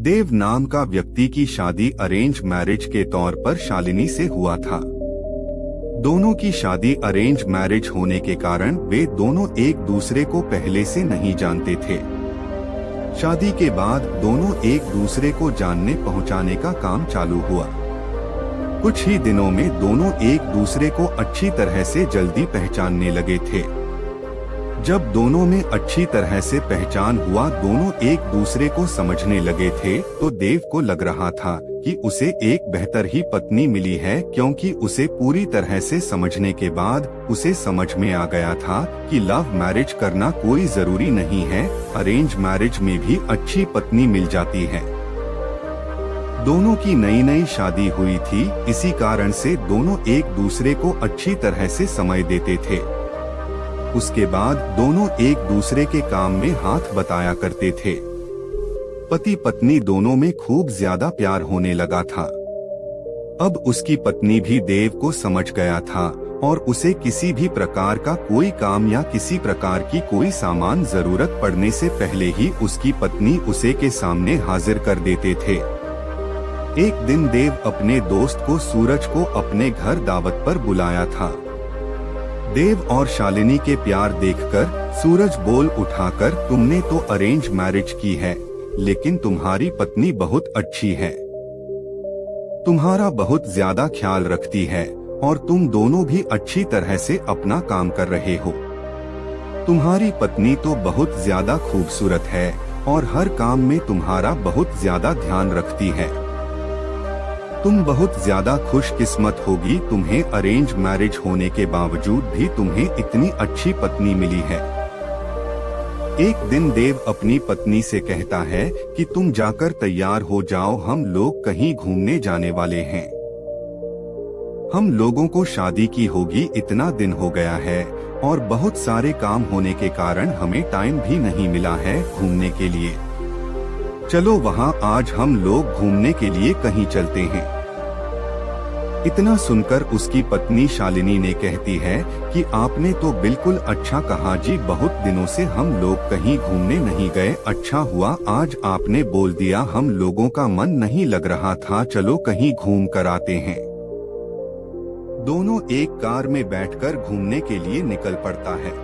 देव नाम का व्यक्ति की शादी अरेंज मैरिज के तौर पर शालिनी से हुआ था। दोनों की शादी अरेंज मैरिज होने के कारण वे दोनों एक दूसरे को पहले से नहीं जानते थे। शादी के बाद दोनों एक दूसरे को जानने पहुंचाने का काम चालू हुआ। कुछ ही दिनों में दोनों एक दूसरे को अच्छी तरह से जल्दी पहचानने लगे थे। जब दोनों में अच्छी तरह से पहचान हुआ, दोनों एक दूसरे को समझने लगे थे, तो देव को लग रहा था कि उसे एक बेहतर ही पत्नी मिली है, क्योंकि उसे पूरी तरह से समझने के बाद उसे समझ में आ गया था कि लव मैरिज करना कोई जरूरी नहीं है, अरेंज मैरिज में भी अच्छी पत्नी मिल जाती है। दोनों की नई नई शादी हुई थी, इसी कारण से दोनों एक दूसरे को अच्छी तरह से समय देते थे। उसके बाद दोनों एक दूसरे के काम में हाथ बटाया करते थे। पति पत्नी दोनों में खूब ज्यादा प्यार होने लगा था। अब उसकी पत्नी भी देव को समझ गया था और उसे किसी भी प्रकार का कोई काम या किसी प्रकार की कोई सामान जरूरत पड़ने से पहले ही उसकी पत्नी उसे के सामने हाजिर कर देते थे। एक दिन देव अपने दोस्त को सूरज को अपने घर दावत पर बुलाया था। देव और शालिनी के प्यार देखकर सूरज बोल उठाकर, तुमने तो अरेंज मैरिज की है, लेकिन तुम्हारी पत्नी बहुत अच्छी है, तुम्हारा बहुत ज्यादा ख्याल रखती है और तुम दोनों भी अच्छी तरह से अपना काम कर रहे हो। तुम्हारी पत्नी तो बहुत ज्यादा खूबसूरत है और हर काम में तुम्हारा बहुत ज्यादा ध्यान रखती है। तुम बहुत ज्यादा खुशकिस्मत होगी, तुम्हें अरेंज मैरिज होने के बावजूद भी तुम्हें इतनी अच्छी पत्नी मिली है। एक दिन देव अपनी पत्नी से कहता है कि तुम जाकर तैयार हो जाओ, हम लोग कहीं घूमने जाने वाले हैं। हम लोगों को शादी की होगी, इतना दिन हो गया है और बहुत सारे काम होने के कारण हमें टाइम भी नहीं मिला है घूमने के लिए। चलो वहाँ आज हम लोग घूमने के लिए कहीं चलते हैं। इतना सुनकर उसकी पत्नी शालिनी ने कहती है कि आपने तो बिल्कुल अच्छा कहा जी, बहुत दिनों से हम लोग कहीं घूमने नहीं गए, अच्छा हुआ आज आपने बोल दिया, हम लोगों का मन नहीं लग रहा था, चलो कहीं घूम कर आते हैं। दोनों एक कार में बैठकर घूमने के लिए निकल पड़ता है।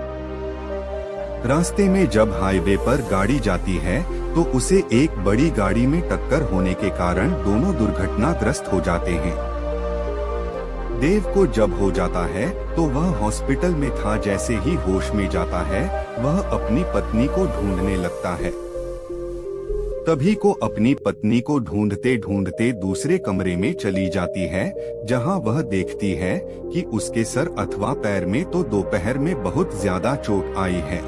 रास्ते में जब हाईवे पर गाड़ी जाती है तो उसे एक बड़ी गाड़ी में टक्कर होने के कारण दोनों दुर्घटनाग्रस्त हो जाते हैं। देव को जब हो जाता है तो वह हॉस्पिटल में था। जैसे ही होश में जाता है वह अपनी पत्नी को ढूंढने लगता है। तभी को अपनी पत्नी को ढूंढते ढूंढते दूसरे कमरे में चली जाती है, जहां वह देखती है कि उसके सर अथवा पैर में तो दोपहर में बहुत ज्यादा चोट आई है।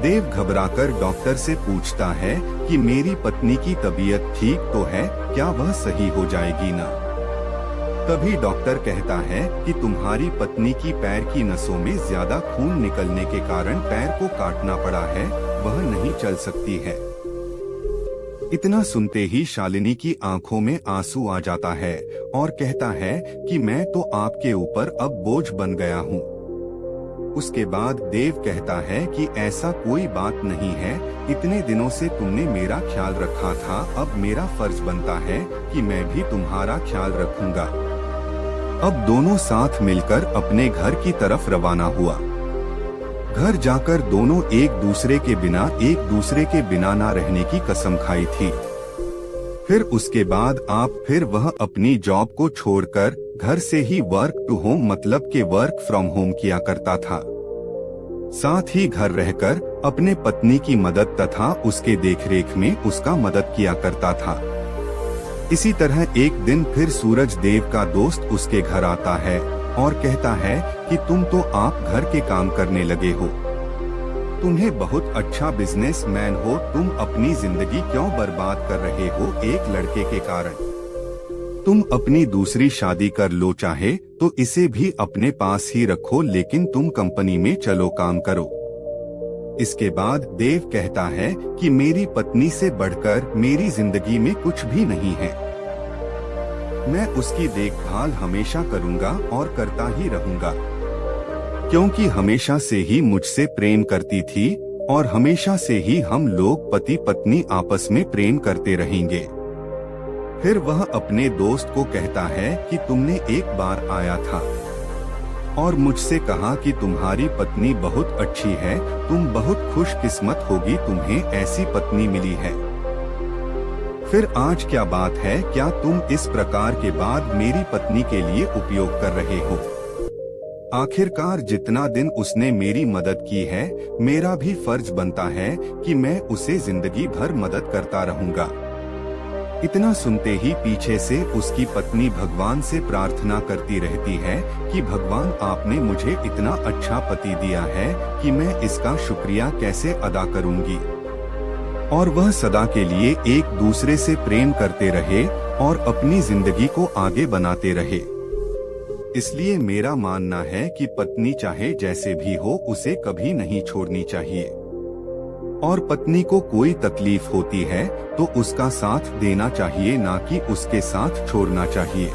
देव घबराकर डॉक्टर से पूछता है कि मेरी पत्नी की तबीयत ठीक तो है, क्या वह सही हो जाएगी ना? तभी डॉक्टर कहता है कि तुम्हारी पत्नी की पैर की नसों में ज्यादा खून निकलने के कारण पैर को काटना पड़ा है, वह नहीं चल सकती है। इतना सुनते ही शालिनी की आंखों में आंसू आ जाता है और कहता है कि मैं तो आपके ऊपर अब बोझ बन गया हूँ। उसके बाद देव कहता है कि ऐसा कोई बात नहीं है, इतने दिनों से तुमने मेरा ख्याल रखा था, अब मेरा फर्ज बनता है कि मैं भी तुम्हारा ख्याल रखूंगा। अब दोनों साथ मिलकर अपने घर की तरफ रवाना हुआ। घर जाकर दोनों एक दूसरे के बिना ना रहने की कसम खाई थी। फिर उसके बाद वह अपनी जॉब को छोड़कर घर से ही वर्क टू होम मतलब के वर्क फ्रॉम होम किया करता था। साथ ही घर रहकर अपने पत्नी की मदद तथा उसके देखरेख में उसका मदद किया करता था। इसी तरह एक दिन फिर सूरज देव का दोस्त उसके घर आता है और कहता है कि तुम तो आप घर के काम करने लगे हो, तुम्हें बहुत अच्छा बिजनेसमैन हो, तुम अपनी जिंदगी क्यों बर्बाद कर रहे हो एक लड़के के कारण? तुम अपनी दूसरी शादी कर लो, चाहे तो इसे भी अपने पास ही रखो, लेकिन तुम कंपनी में चलो काम करो। इसके बाद देव कहता है कि मेरी पत्नी से बढ़कर मेरी जिंदगी में कुछ भी नहीं है, मैं उसकी देखभाल हमेशा करूंगा और करता ही रहूंगा, क्योंकि हमेशा से ही मुझसे प्रेम करती थी और हमेशा से ही हम लोग पति पत्नी आपस में प्रेम करते रहेंगे। फिर वह अपने दोस्त को कहता है कि तुमने एक बार आया था और मुझसे कहा कि तुम्हारी पत्नी बहुत अच्छी है, तुम बहुत खुशकिस्मत होगी, तुम्हें ऐसी पत्नी मिली है। फिर आज क्या बात है, क्या तुम इस प्रकार के बाद मेरी पत्नी के लिए उपयोग कर रहे हो? आखिरकार जितना दिन उसने मेरी मदद की है, मेरा भी फर्ज बनता है कि मैं उसे जिंदगी भर मदद करता रहूंगा। इतना सुनते ही पीछे से उसकी पत्नी भगवान से प्रार्थना करती रहती है कि भगवान आपने मुझे इतना अच्छा पति दिया है कि मैं इसका शुक्रिया कैसे अदा करूंगी। और वह सदा के लिए एक दूसरे से प्रेम करते रहे और अपनी जिंदगी को आगे बनाते रहे। इसलिए मेरा मानना है कि पत्नी चाहे जैसे भी हो उसे कभी नहीं छोड़नी चाहिए, और पत्नी को कोई तकलीफ होती है तो उसका साथ देना चाहिए, ना कि उसके साथ छोड़ना चाहिए।